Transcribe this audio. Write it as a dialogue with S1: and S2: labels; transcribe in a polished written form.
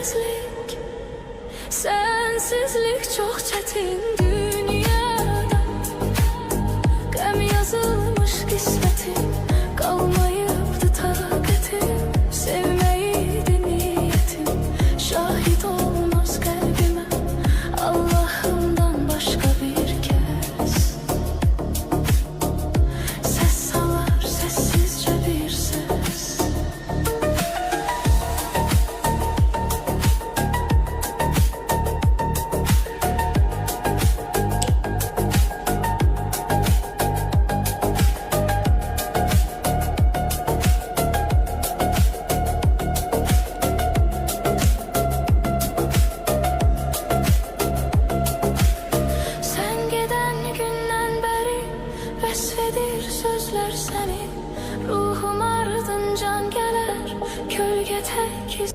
S1: sensizlik, sensizlik çok çetin dünyada. Gəm yazılmış qismətim, qalmayıbdı taqətim. Sevməyiydi niyyətim, şahid olmaz qəlbimə Allahımdan başqa bir kəs. Səs salar səssizcə bir səs. Vəsfedir sözlər səni, ruhum ardıncan gələr, kölgə tək iz.